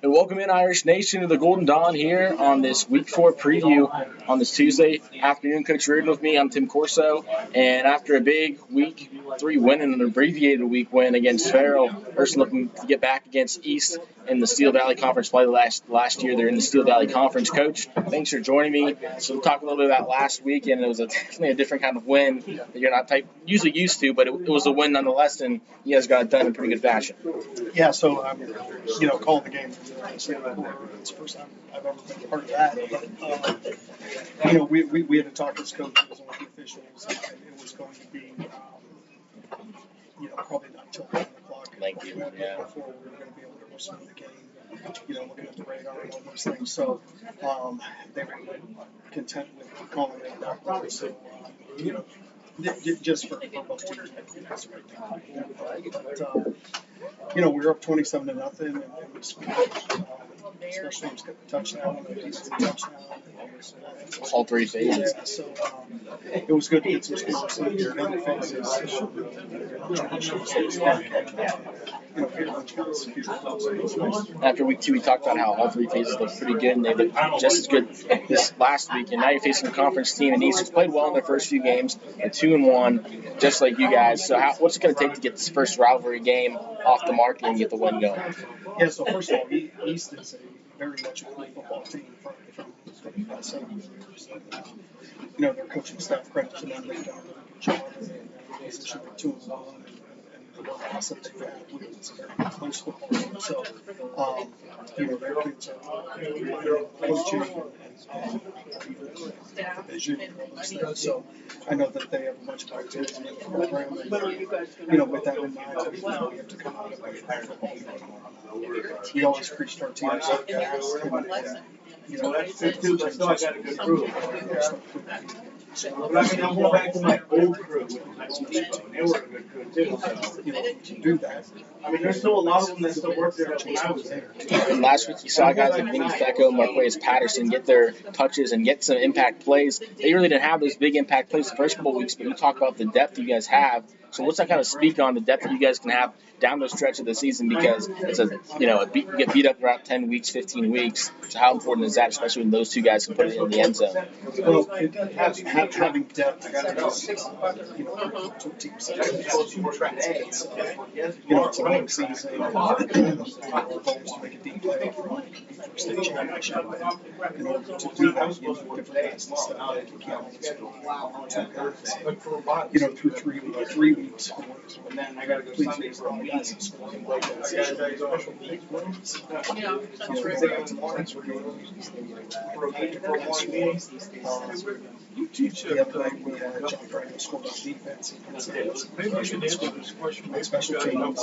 And welcome in, Irish Nation, to the Golden Dawn here on this Week 4 preview on this Tuesday afternoon. Coach Reardon with me. I'm Tim Corso. And after a big Week 3 win and an abbreviated week win against Farrell, Ursuline looking to get back against East in the Steel Valley Conference play last year. They're in the Steel Valley Conference. Coach, thanks for joining me. So we'll talk a little bit about last week, and it was definitely a different kind of win that you're not usually used to, but it was a win nonetheless, and you guys got it done in pretty good fashion. Yeah, so calling the game. It's the first time I've ever been a part of that. But we had to talk as coaches and with the officials, and it was going to be, probably not until 9 o'clock Lengthy one, yeah. before we were going to be able to resume the game. Looking at the radar and all those things. So they were content with calling it that. So just for both teams, that's the right thing. But we were up 27-0, and it was especially got the touchdown, and the defensive touchdown. All three phases. Yeah, so it was good to get some scores in the other phases. After week 2, we talked about how all three phases looked pretty good, and they looked just as good this last week. And now you're facing a conference team in East who's played well in their first few games. They're 2-1, just like you guys. So what's it going to take to get this first rivalry game off the market and get the win going? Yeah, so first of all, East is very much a cool football team from 7 years. Their coaching staff, credit to them, they've done a really good job. And position for 2-1, and the assets you've had, it's a very close football team. So, their kids are coaching and division and all those things. So, I know that they have a bunch of activity in the program. And, with that in mind, we have to come out of football. We always preached our teams like that. But I mean, I'm going back to my old crew. They were a good crew too. To do that. I mean, there's still a lot of them that still work there when I was there. And last week you saw guys like Vinny Fecco, Marquez Patterson get their touches and get some impact plays. They really didn't have those big impact plays the first couple of weeks, but you talk about the depth you guys have. So what's that kind of speak on the depth that you guys can have down the stretch of the season, because it's you get beat up throughout 10 weeks, 15 weeks. So how important is that, especially when those two guys can put it in the end zone? Well, having depth, two teams. It's a long season. Our goal is to make a deep play for state championship. And in order to do that, different guys and stuff. You can't through 3 weeks. And then I got to go Sunday for a meeting. The other night we had John Franklin scored on defense. Special teams.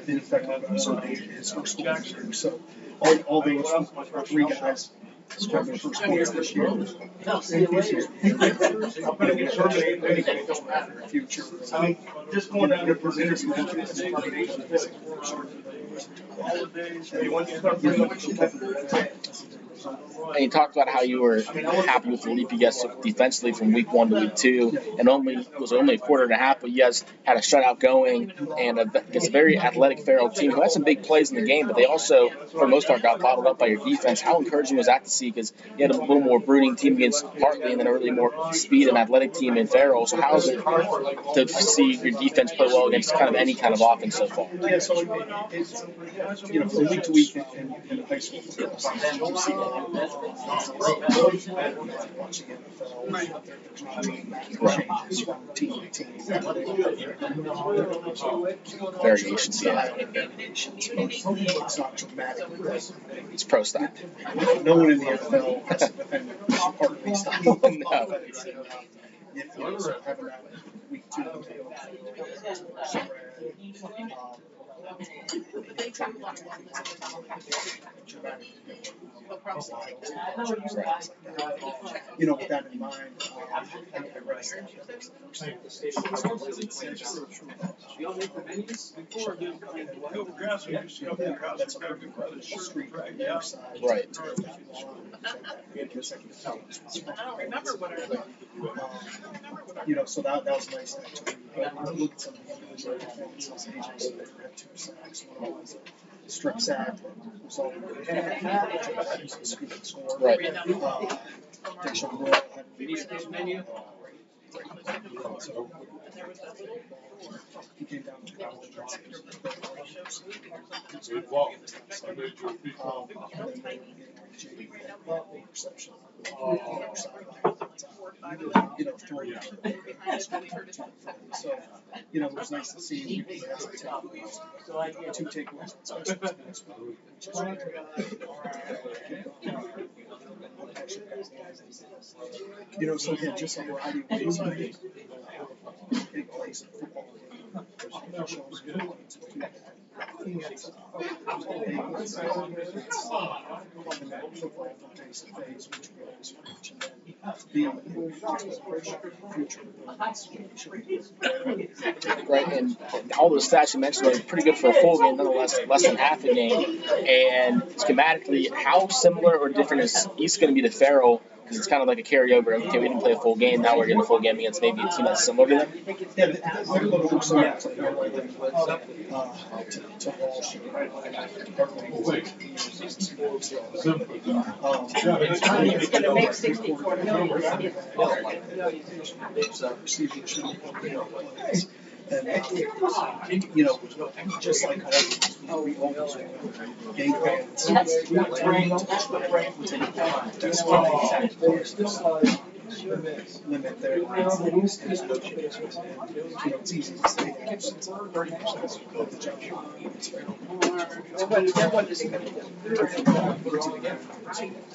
In effect, his first goal. So all those 3 guys scored their first points this year. Future. I mean, just going down to present some And you talked about how you were happy with the leap you guys took defensively from week 1 to week 2, and it was only a quarter and a half, but you guys had a shutout going, and it's a very athletic Farrell team who had some big plays in the game, but they also, for the most part, got bottled up by your defense. How encouraging was that to see? Because you had a little more brooding team against Hartley, and then a really more speed and athletic team in Farrell. So how is it to see your defense play well against kind of any kind of offense so far? Yeah, so it's from week to week in high school football, you see watching NFL, there's not changes from team to team. Variations, yeah. It's not dramatic. It's pro style. No one in the NFL has to defend part of these styles. No. So having that week 2 with that in mind, I rest that's a perfect street right there. Right. So that was nice. But look at some of the individual performances. AJ had 2 sacks. One was strip sack that resulted in a scoop and score. Right. Deshaun Will had so he came down to reception. So, it was nice to see we had two takeaways, especially so again, just a variety of ways to big plays in football. Right, and all those stats you mentioned are pretty good for a full game, nonetheless, less than half a game. And schematically, how similar or different is East going to be to Farrell? Because it's kind of like a carryover. Okay, we didn't play a full game, now we're getting a full game against maybe a team that's similar to them. Yeah, they're a little more similar to Walsh. It's going to make 64 million. And, just like we always game plans. Limit their it's easy to say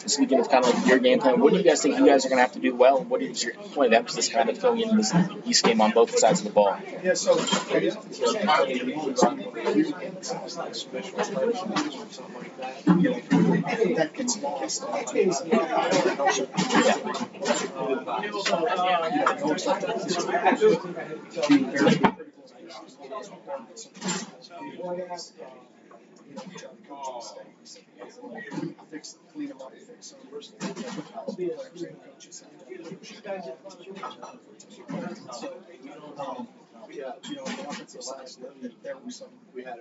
Speaking of kind of like your game plan, what do you guys think you guys are going to have to do well? What is your point of emphasis kind of going into this East game on both sides of the ball? Yeah, so that gets lost. Clean them up, fix them. On the offensive side, there were some. We had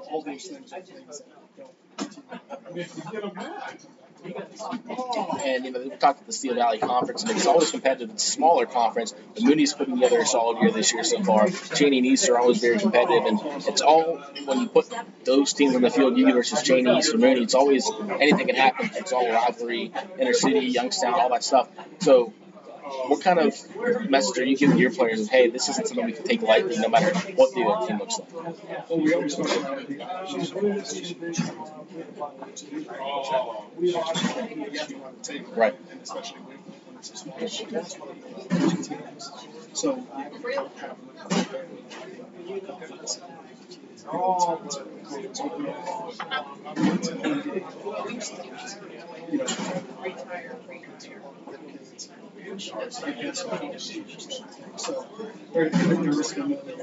all those things are things that don't. And we talked at the Steel Valley Conference, and it's always competitive. It's a smaller conference, but Mooney's putting together a solid year this year so far. Cheney and East are always very competitive, and it's all when you put those teams on the field, you versus Cheney, East, or Mooney. It's always anything can happen. It's all rivalry, inner city, Youngstown, all that stuff. So, what kind of message are you giving your players? Hey, this isn't something we can take lightly, no matter what the other team looks like. Well, we always talk about right. And especially when it's a small team. So so they're risking with that.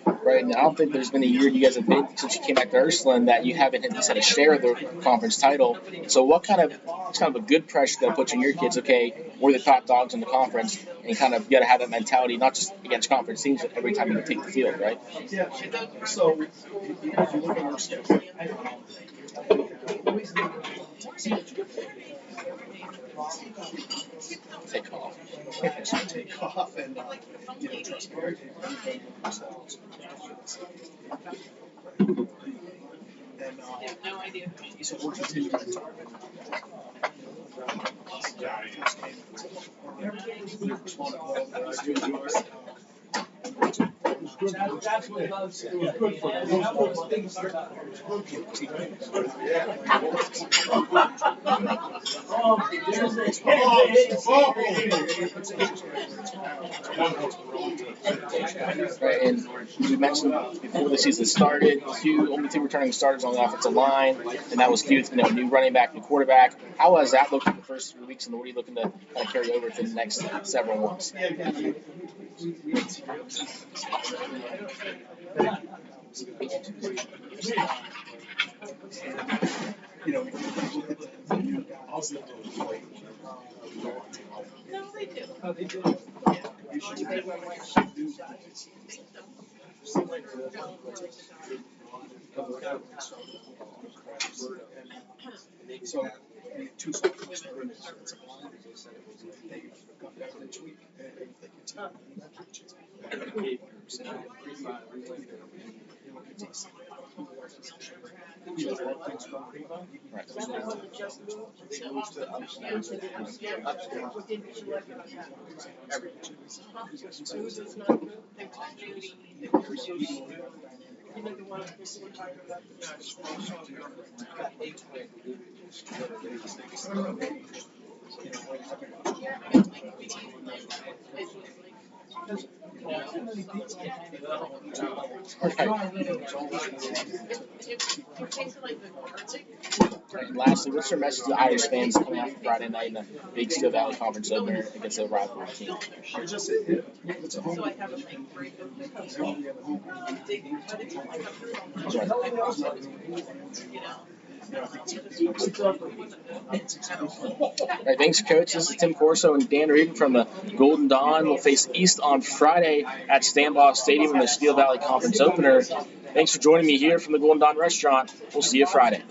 Right, and I don't think there's been a year you guys have been since you came back to Ursuline that you haven't at least had a share of the conference title. So it's kind of a good pressure that puts on your kids, okay, we're the top dogs in the conference, and kind of you got to have that mentality, not just against conference teams, but every time you take the field, right? Yeah, so if you look at our schedule, take off. Take off and trust me, themselves. And No idea. so we're continuing to target. That's what I was saying. Good for them. Right, and we mentioned before the season started, only two returning starters on the offensive line, and that was Hughes, new running back, new quarterback. How has that looked in the first 3 weeks, and what are you looking to kind of carry over to the next several months? If you look at the new guys that play, No, they do. you should They have were like, new guys. So, two sophomores starting at offensive line, they've got better each week, and they continue that And lastly, what's your message to Irish fans coming out for Friday night in the big Steel Valley Conference opener against a rival team? It's a home. so I have a thing for it. All right, thanks, Coach. This is Tim Corso and Dan Reardon from the Golden Dawn. We'll face East on Friday at Stambaugh Stadium in the Steel Valley Conference opener. Thanks for joining me here from the Golden Dawn restaurant. We'll see you Friday.